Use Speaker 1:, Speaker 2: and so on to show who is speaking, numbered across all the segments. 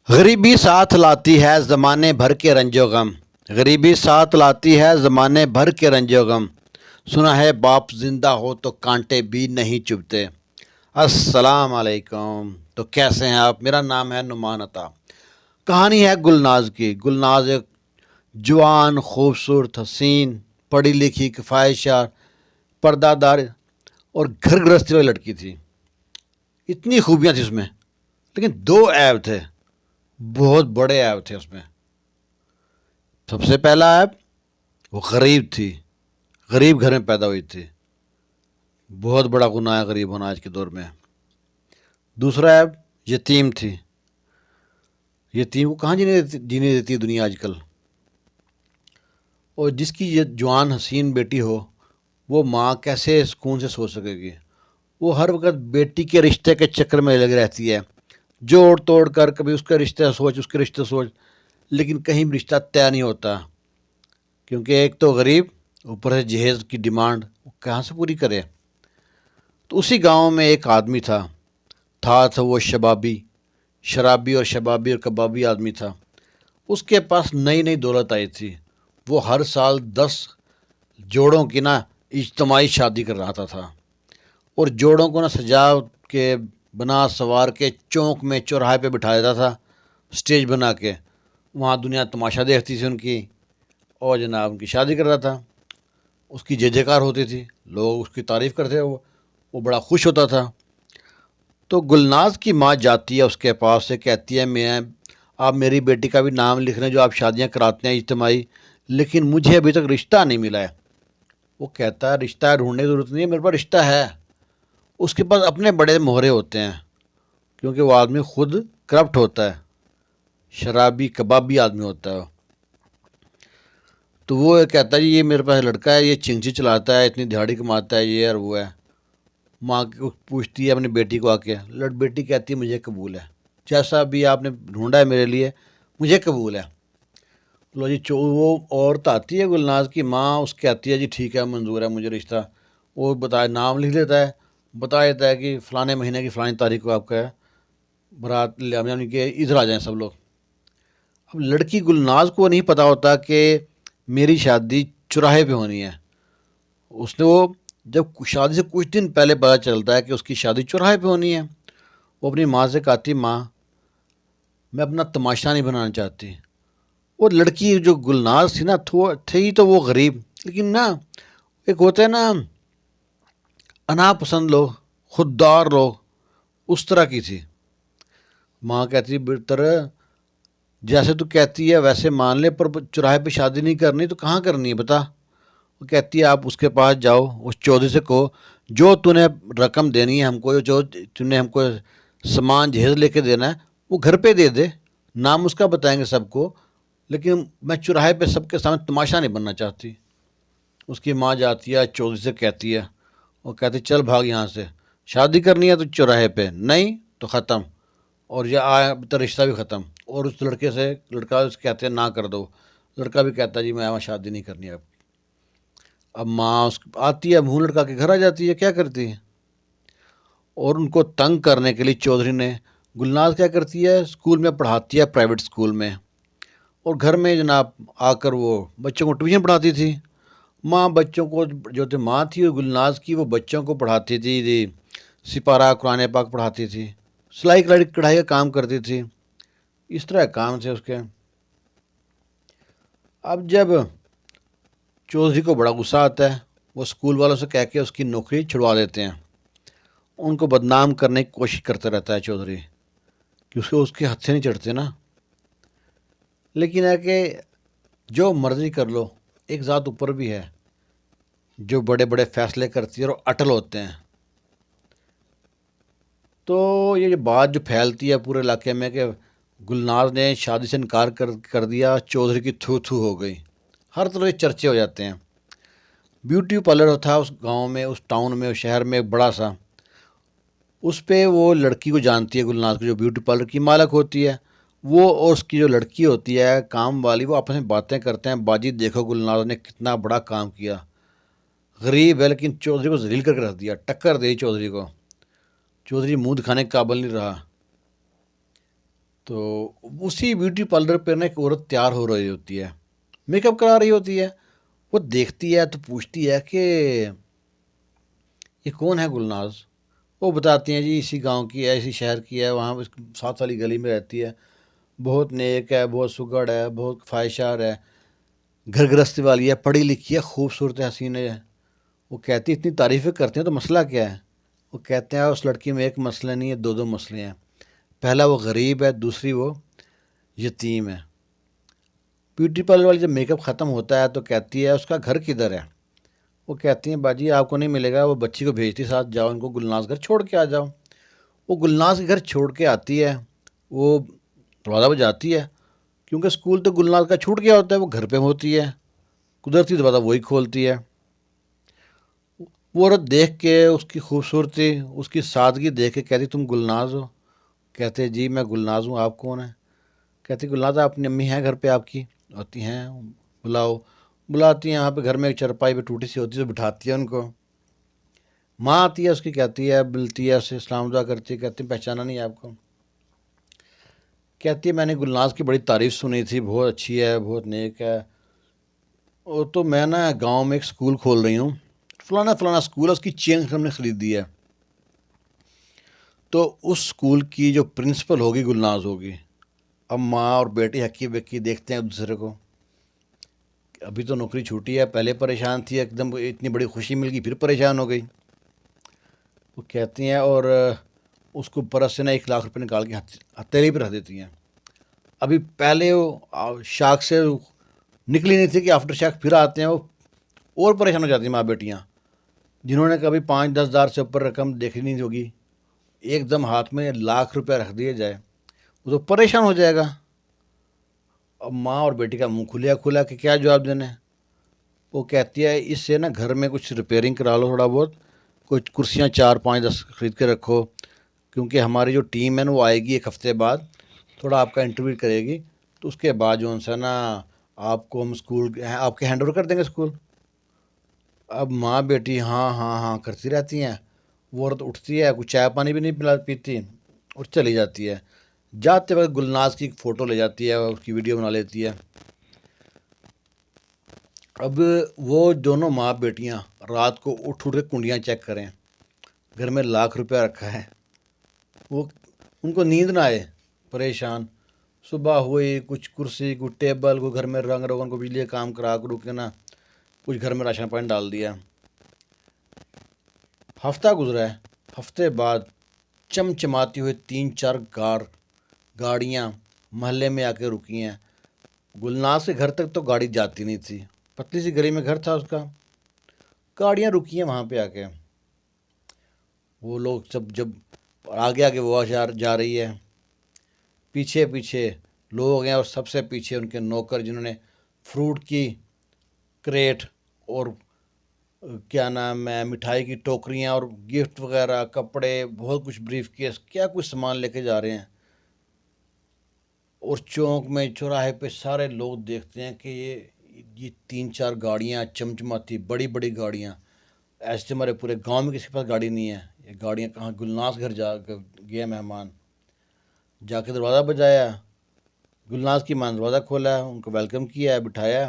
Speaker 1: غریبی ساتھ لاتی ہے زمانے بھر کے رنج و غم۔ غریبی ساتھ لاتی ہے زمانے بھر کے رنج و غم۔ سنا ہے باپ زندہ ہو تو کانٹے بھی نہیں چبھتے۔ السلام علیکم، تو کیسے ہیں آپ؟ میرا نام ہے نعمان عطا۔ کہانی ہے گلناز کی۔ گلناز ایک جوان، خوبصورت، حسین، پڑھی لکھی، کفایت پردہ دار اور گھر گرہستی والی لڑکی تھی۔ اتنی خوبیاں تھیں اس میں، لیکن دو عیب تھے، بہت بڑے عیب تھے اس میں۔ سب سے پہلا عیب، وہ غریب تھی، غریب گھر میں پیدا ہوئی تھی۔ بہت بڑا گناہ ہے غریب ہونا آج کے دور میں۔ دوسرا عیب، یتیم تھی۔ یتیم کو کہاں جینے دیتی دنیا آج کل۔ اور جس کی یہ جوان حسین بیٹی ہو، وہ ماں کیسے سکون سے سو سکے گی؟ وہ ہر وقت بیٹی کے رشتے کے چکر میں لگی رہتی ہے، جوڑ توڑ کر، کبھی اس کا رشتہ سوچ، اس کے رشتے سوچ، لیکن کہیں بھی رشتہ طے نہیں ہوتا، کیونکہ ایک تو غریب، اوپر سے جہیز کی ڈیمانڈ وہ کہاں سے پوری کرے۔ تو اسی گاؤں میں ایک آدمی تھا وہ شرابی اور شبابی اور کبابی آدمی تھا۔ اس کے پاس نئی نئی دولت آئی تھی۔ وہ ہر سال 10 جوڑوں کی اجتماعی شادی کر رہا تھا، اور جوڑوں کو سجا کے، بنا سوار کے، چوک میں چوراہے پہ بٹھا دیتا تھا، سٹیج بنا کے۔ وہاں دنیا تماشا دیکھتی تھی ان کی، اور جناب ان کی شادی کر رہا تھا۔ اس کی جے کار ہوتی تھی، لوگ اس کی تعریف کرتے، وہ بڑا خوش ہوتا تھا۔ تو گلناز کی ماں جاتی ہے اس کے پاس سے، کہتی ہے آپ میری بیٹی کا بھی نام لکھ رہے ہیں جو آپ شادیاں کراتے ہیں اجتماعی، لیکن مجھے ابھی تک رشتہ نہیں ملا ہے۔ وہ کہتا ہے رشتہ ڈھونڈنے کی ضرورت نہیں ہے، میرے پاس رشتہ ہے۔ اس کے پاس اپنے بڑے مہرے ہوتے ہیں، کیونکہ وہ آدمی خود کرپٹ ہوتا ہے، شرابی کبابی آدمی ہوتا ہے۔ تو وہ کہتا ہے جی یہ میرے پاس لڑکا ہے، یہ چنگچی چلاتا ہے، اتنی دہاڑی کماتا ہے، یہ اور وہ ہے۔ ماں کو پوچھتی ہے اپنی بیٹی کو آ کے، بیٹی کہتی ہے مجھے قبول ہے، جیسا بھی آپ نے ڈھونڈا ہے میرے لیے مجھے قبول ہے۔ لو جی، وہ عورت آتی ہے گلناز کی ماں، اس کہتی ہے جی ٹھیک ہے، منظور ہے مجھے رشتہ۔ وہ نام لکھ لیتا ہے، بتا دیتا ہے کہ فلانے مہینے کی فلانی تاریخ کو آپ کا ہے، برات یعنی کہ ادھر آ جائیں سب لوگ۔ اب لڑکی گلناز کو نہیں پتہ ہوتا کہ میری شادی چوراہے پہ ہونی ہے۔ اس نے وہ جب شادی سے کچھ دن پہلے پتہ چلتا ہے کہ اس کی شادی چوراہے پہ ہونی ہے، وہ اپنی ماں سے کہتی ماں میں اپنا تماشا نہیں بنانا چاہتی۔ اور لڑکی جو گلناز تھی تھی تو وہ غریب، لیکن ایک ہوتے ہیں انا پسند لوگ، خوددار لوگ، اس طرح کی تھی۔ ماں کہتی بہتر جیسے تو کہتی ہے ویسے مان لے، پر چوراہے پہ شادی نہیں کرنی تو کہاں کرنی ہے بتا۔ وہ کہتی ہے آپ اس کے پاس جاؤ، اس چودھری سے کہو جو تو نے رقم دینی ہے ہم کو، جو تو نے ہم کو سامان جہیز لے کے دینا ہے وہ گھر پہ دے دے، نام اس کا بتائیں گے سب کو، لیکن میں چوراہے پہ سب کے سامنے تماشا نہیں بننا چاہتی۔ اس کی ماں جاتی ہے چودھری سے کہتی ہے، وہ کہتی چل بھاگ یہاں سے، شادی کرنی ہے تو چوراہے پہ، نہیں تو ختم، اور یہ آیا تو رشتہ بھی ختم۔ اور اس لڑکا کہتے ہیں نہ کر دو، لڑکا بھی کہتا ہے جی میں وہاں شادی نہیں کرنی اب۔ اب ماں آتی ہے، منہ لڑکا کے گھر آ جاتی ہے، کیا کرتی ہے؟ اور ان کو تنگ کرنے کے لیے چودھری نے، گلناز کیا کرتی ہے، اسکول میں پڑھاتی ہے، پرائیویٹ اسکول میں، اور گھر میں جناب آ کر وہ بچوں کو ٹیوشن پڑھاتی تھی۔ ماں بچوں کو جو ماں تھی گلناز کی، وہ بچوں کو پڑھاتی تھی جی، سپارہ قرآن پاک پڑھاتی تھی، سلائی کڑھائی کا کام کرتی تھی، اس طرح کام تھے اس کے۔ اب جب چودھری کو بڑا غصہ آتا ہے، وہ اسکول والوں سے کہہ کے اس کی نوکری چھڑوا دیتے ہیں۔ ان کو بدنام کرنے کی کوشش کرتا رہتا ہے چودھری، کہ اس کے ہاتھ سے نہیں چڑھتے لیکن ہے کہ جو مرضی کر لو، ایک ذات اوپر بھی ہے جو بڑے بڑے فیصلے کرتی ہے اور اٹل ہوتے ہیں۔ تو یہ بات جو پھیلتی ہے پورے علاقے میں کہ گلناز نے شادی سے انکار کر دیا، چودھری کی تھو تھو ہو گئی، ہر طرح کے چرچے ہو جاتے ہیں۔ بیوٹی پارلر تھا اس گاؤں میں، اس ٹاؤن میں، اس شہر میں بڑا سا، اس پہ وہ لڑکی کو جانتی ہے گلناز کو، جو بیوٹی پارلر کی مالک ہوتی ہے، وہ اور اس کی جو لڑکی ہوتی ہے کام والی، وہ آپس میں باتیں کرتے ہیں، باجی دیکھو گلناز نے کتنا بڑا کام کیا، غریب ہے لیکن چودھری کو ذلیل کر کے رکھ دیا، ٹکر دی چودھری کو، چودھری منہ دکھانے کے قابل نہیں رہا۔ تو اسی بیوٹی پارلر پہ نا ایک عورت تیار ہو رہی ہوتی ہے، میک اپ کرا رہی ہوتی ہے. وہ دیکھتی ہے تو پوچھتی ہے کہ یہ کون ہے گلناز. وہ بتاتی ہیں جی اسی گاؤں کی ہے، اسی شہر کی ہے، وہاں ساتھ والی گلی میں رہتی ہے، بہت نیک ہے، بہت سگڑ ہے، بہت خواہشار ہے، گھر گرستی والی ہے، پڑھی لکھی ہے، خوبصورت ہے، حسین ہے. وہ کہتی اتنی تعریفیں کرتے ہیں تو مسئلہ کیا ہے؟ وہ کہتے ہیں اس لڑکی میں ایک مسئلہ نہیں ہے، دو مسئلے ہیں. پہلا وہ غریب ہے، دوسری وہ یتیم ہے. بیوٹی پارلر والی جب میک اپ ختم ہوتا ہے تو کہتی ہے اس کا گھر کدھر ہے؟ وہ کہتی ہیں باجی آپ کو نہیں ملے گا. وہ بچی کو بھیجتی ساتھ، جاؤ ان کو گلناز گھر چھوڑ کے آ جاؤ. وہ گلناز کے گھر چھوڑ کے آتی ہے، وہ دروازہ بجاتی ہے، کیونکہ اسکول تو گلناز کا چھوٹ گیا ہوتا ہے، وہ گھر پہ ہوتی ہے، قدرتی دروازہ وہی کھولتی ہے. وہ عورت دیکھ کے اس کی خوبصورتی، اس کی سادگی دیکھ کے کہتی تم گلناز ہو؟ کہتے جی میں گلناز ہوں. آپ کون ہیں؟ کہتی گلناز آپ اپنی امی ہیں گھر پہ آپ کی؟ آتی ہیں. بلاؤ. بلاتی ہیں. یہاں پہ گھر میں ایک چرپائی پہ ٹوٹی سی ہوتی ہے، بٹھاتی ہے ان کو. ماں آتی ہے اس کی، کہتی ہے، ملتی ہے اسے، اسلام دعا کرتی ہے، کہتی ہے پہچانا نہیں آپ کو؟ کہتی ہے میں نے گلناز کی بڑی تعریف سنی تھی، بہت اچھی ہے، بہت نیک ہے. اور تو میں نا گاؤں میں ایک اسکول کھول رہی ہوں، فلانا فلانا اسکول ہے، اس کی چین ہم نے خریدی ہے. تو اس اسکول کی جو پرنسپل ہوگی گلناز ہوگی. اب ماں اور بیٹی ہکی بکی دیکھتے ہیں ایک دوسرے کو. ابھی تو نوکری چھوٹی ہے، پہلے پریشان تھی، ایک دم اتنی بڑی خوشی مل گئی پھر پریشان ہو گئی. وہ کہتی ہیں اور اس کو پرس سے نا 1 لاکھ روپے نکال کے ہتھیلی پہ رکھ دیتی ہیں. ابھی پہلے وہ شاک سے نکلی نہیں تھی کہ آفٹر شاک پھر آتے ہیں. وہ اور پریشان ہو جاتی ہیں ماں بیٹیاں، جنہوں نے کبھی 5-10 ہزار سے اوپر رقم دیکھی نہیں ہوگی، ایک دم ہاتھ میں 1 لاکھ روپے رکھ دیے جائے، وہ تو پریشان ہو جائے گا. اب ماں اور بیٹی کا منہ کھلیا کھلا کہ کیا جواب دینا ہے. وہ کہتی ہے اس سے نا گھر میں کچھ ریپیئرنگ کرا لو تھوڑا بہت، کچھ کرسیاں 4-5-10 خرید کے رکھو، کیونکہ ہماری جو ٹیم ہے نا وہ آئے گی 1 ہفتے بعد، تھوڑا آپ کا انٹرویو کرے گی، تو اس کے بعد جو ہے نا آپ کو ہم اسکول آپ کے ہینڈ اوور کر دیں گے اسکول. اب ماں بیٹی ہاں ہاں ہاں کرتی رہتی ہیں. وہ عورت اٹھتی ہے، کچھ چائے پانی بھی نہیں پیتی اور چلی جاتی ہے. جاتے وقت گلناز کی فوٹو لے جاتی ہے، اس کی ویڈیو بنا لیتی ہے. اب وہ دونوں ماں بیٹیاں رات کو اٹھ کے کنڈیاں چیک کریں، گھر میں 1 لاکھ روپیہ رکھا ہے. وہ ان کو نیند نہ آئے، پریشان. صبح ہوئی، کچھ کرسی، کچھ ٹیبل، کوئی گھر میں رنگ روگن کو بجلی کا کام کرا کرو کے نا کچھ گھر میں راشن پانی ڈال دیا. ہفتہ گزرا ہے. ہفتے بعد چمچماتی ہوئے 3-4 گاڑیاں محلے میں آ کے رکی ہیں. گلناز کے گھر تک تو گاڑی جاتی نہیں تھی، پتلی سی گلی میں گھر تھا اس کا. گاڑیاں رکی ہیں وہاں پہ آ کے. وہ لوگ جب آگے آگے وہ جا رہی ہے، پیچھے پیچھے لوگ ہیں، اور سب سے پیچھے ان کے نوکر، جنہوں نے فروٹ کی کریٹ اور کیا نام ہے مٹھائی کی ٹوکریاں اور گفٹ وغیرہ، کپڑے، بہت کچھ بریف کیس، کیا کچھ سامان لے کے جا رہے ہیں. اور چونک میں چوراہے پہ سارے لوگ دیکھتے ہیں کہ یہ 3-4 گاڑیاں چمچماتی بڑی بڑی گاڑیاں. ایسے ہمارے پورے گاؤں میں کسی کے پاس گاڑی نہیں ہے. یہ گاڑیاں کہاں؟ گلناز گھر جا گیا مہمان، جا کے دروازہ بجایا، گلناز کی ماں نے دروازہ کھولا، ان کو ویلکم کیا، بٹھایا.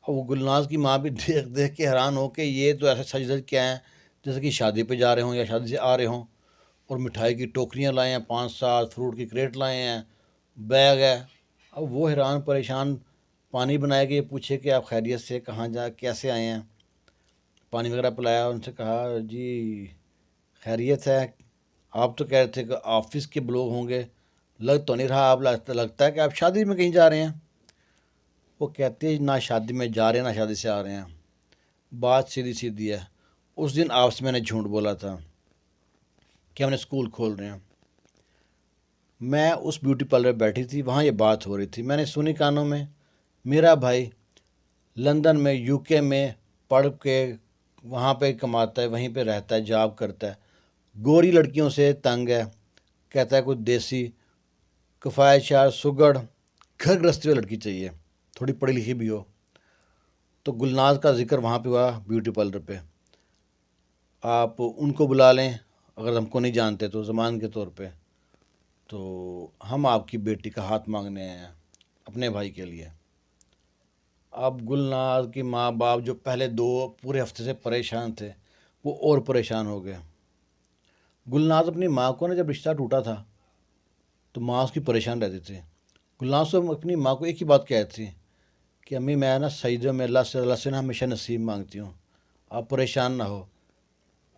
Speaker 1: اور وہ گلناز کی ماں بھی دیکھ دیکھ کے حیران ہو کہ یہ تو ایسے سج دج کیا ہیں جیسے کہ شادی پہ جا رہے ہوں یا شادی سے آ رہے ہوں. اور مٹھائی کی ٹوکریاں لائے ہیں، 5-7 فروٹ کی کریٹ لائے ہیں، بیگ ہے. اب وہ حیران پریشان، پانی بنایا کہ یہ پوچھے کہ آپ خیریت سے، کہاں جا کیسے آئے ہیں. پانی وغیرہ پلایا، ان سے کہا جی خیریت ہے، آپ تو کہہ رہے تھے کہ آفس کے لوگ ہوں گے، لگ تو نہیں رہا، آپ لگتا ہے کہ آپ شادی میں کہیں جا رہے ہیں. وہ کہتے ہیں نہ شادی میں جا رہے ہیں نہ شادی سے آ رہے ہیں. بات سیدھی سیدھی ہے. اس دن آپ سے میں نے جھوٹ بولا تھا کہ ہم نے اسکول کھول رہے ہیں. میں اس بیوٹی پارلر بیٹھی تھی، وہاں یہ بات ہو رہی تھی، میں نے سنی کانوں میں. میرا بھائی لندن میں، UK میں پڑھ کے وہاں پہ کماتا ہے، وہیں پہ رہتا ہے، جاب کرتا ہے، گوری لڑکیوں سے تنگ ہے، کہتا ہے کوئی دیسی کفایت سگڑ گھر گرستی ہوئی لڑکی چاہیے، تھوڑی پڑھی لکھی بھی ہو. تو گلناز کا ذکر وہاں پہ ہوا بیوٹی پارلر پہ. آپ ان کو بلا لیں اگر ہم کو نہیں جانتے تو، زمان کے طور پہ. تو ہم آپ کی بیٹی کا ہاتھ مانگنے آئے ہیں اپنے بھائی کے لیے۔ اب گلناز کی ماں باپ جو پہلے 2 پورے ہفتے سے پریشان تھے وہ اور پریشان ہو گئے۔ گلناز اپنی ماں کو جب رشتہ ٹوٹا تھا تو ماں اس کی پریشان رہتی تھی۔ گلناز تو اپنی ماں کو ایک ہی بات کہتی تھی کہ امی میں سجدوں میں اللہ سے ہمیشہ نصیب مانگتی ہوں، آپ پریشان نہ ہو،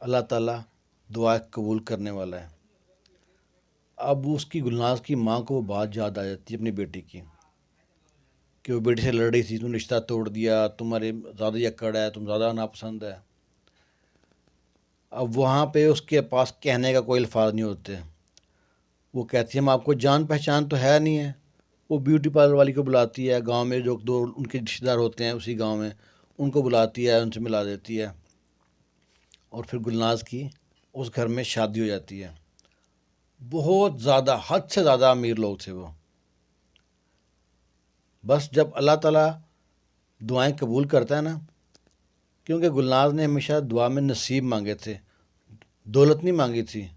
Speaker 1: اللہ تعالیٰ دعا قبول کرنے والا ہے۔ اب اس کی گلناز کی ماں کو وہ بات یاد آ جاتی ہے اپنی بیٹی کی کہ وہ بیٹی سے لڑ رہی تھی، تم نے رشتہ توڑ دیا، تمہارے زیادہ یکڑ ہے، تم زیادہ ناپسند ہے۔ اب وہاں پہ اس کے پاس کہنے کا کوئی الفاظ نہیں ہوتے، وہ کہتی ہے ہم آپ کو جان پہچان تو ہے نہیں ہے۔ وہ بیوٹی پارلر والی کو بلاتی ہے، گاؤں میں جو 2 ان کے رشتہ دار ہوتے ہیں اسی گاؤں میں، ان کو بلاتی ہے، ان سے ملا دیتی ہے، اور پھر گلناز کی اس گھر میں شادی ہو جاتی ہے۔ بہت زیادہ، حد سے زیادہ امیر لوگ تھے وہ۔ بس جب اللہ تعالیٰ دعائیں قبول کرتا ہے نا، کیونکہ گلناز نے ہمیشہ دعا میں نصیب مانگے تھے، دولت نہیں مانگی تھی،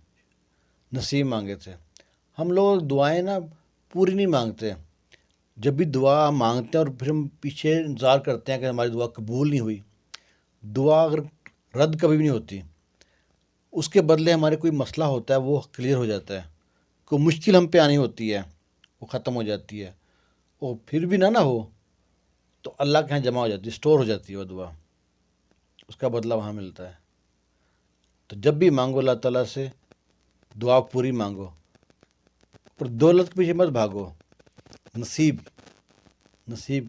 Speaker 1: نصیب مانگے تھے۔ ہم لوگ دعائیں پوری نہیں مانگتے، جب بھی دعا ہم مانگتے ہیں اور پھر ہم پیچھے انتظار کرتے ہیں کہ ہماری دعا قبول نہیں ہوئی، دعا اگر رد کبھی بھی نہیں ہوتی، اس کے بدلے ہمارے کوئی مسئلہ ہوتا ہے وہ کلیئر ہو جاتا ہے، کوئی مشکل ہم پہ آنی ہوتی ہے وہ ختم ہو جاتی ہے، اور پھر بھی نہ ہو تو اللہ کے یہاں جمع ہو جاتی ہے، اسٹور ہو جاتی ہے وہ دعا، اس کا بدلہ وہاں ملتا ہے۔ تو جب بھی مانگو اللہ تعالیٰ سے دعا پوری مانگو، پر دولت کے پیچھے مت بھاگو، نصیب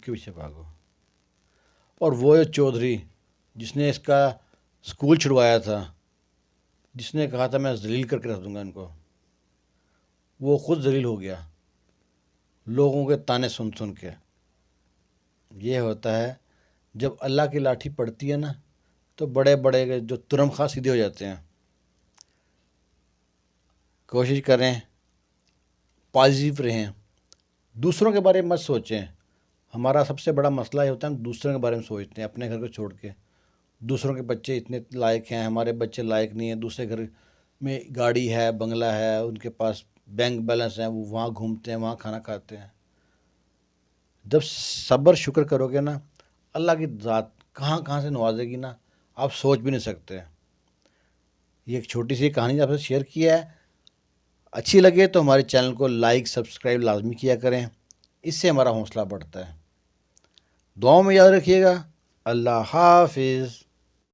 Speaker 1: کے پیچھے بھاگو۔ اور وہ چودھری جس نے اس کا اسکول چھڑوایا تھا، جس نے کہا تھا میں ذلیل کر کے رکھ دوں گا ان کو، وہ خود ذلیل ہو گیا لوگوں کے تانے سن سن کے۔ یہ ہوتا ہے جب اللہ کی لاٹھی پڑتی ہے نا تو بڑے بڑے جو ترم خواہ سیدھے ہو جاتے ہیں۔ کوشش کریں پازیٹیو رہیں، دوسروں کے بارے میں مت سوچیں۔ ہمارا سب سے بڑا مسئلہ یہ ہوتا ہے ہم دوسروں کے بارے میں سوچتے ہیں، اپنے گھر کو چھوڑ کے۔ دوسروں کے بچے اتنے لائق ہیں، ہمارے بچے لائق نہیں ہیں، دوسرے گھر میں گاڑی ہے، بنگلہ ہے، ان کے پاس بینک بیلنس ہے، وہ وہاں گھومتے ہیں، وہاں کھانا کھاتے ہیں۔ جب صبر شکر کرو گے نا، اللہ کی ذات کہاں کہاں سے نوازے گی نا، آپ سوچ بھی نہیں سکتے۔ یہ ایک چھوٹی سی کہانی آپ سے شیئر کیا ہے، اچھی لگے تو ہمارے چینل کو لائک سبسکرائب لازمی کیا کریں، اس سے ہمارا حوصلہ بڑھتا ہے۔ دعاؤں میں یاد رکھیے گا۔ اللہ حافظ۔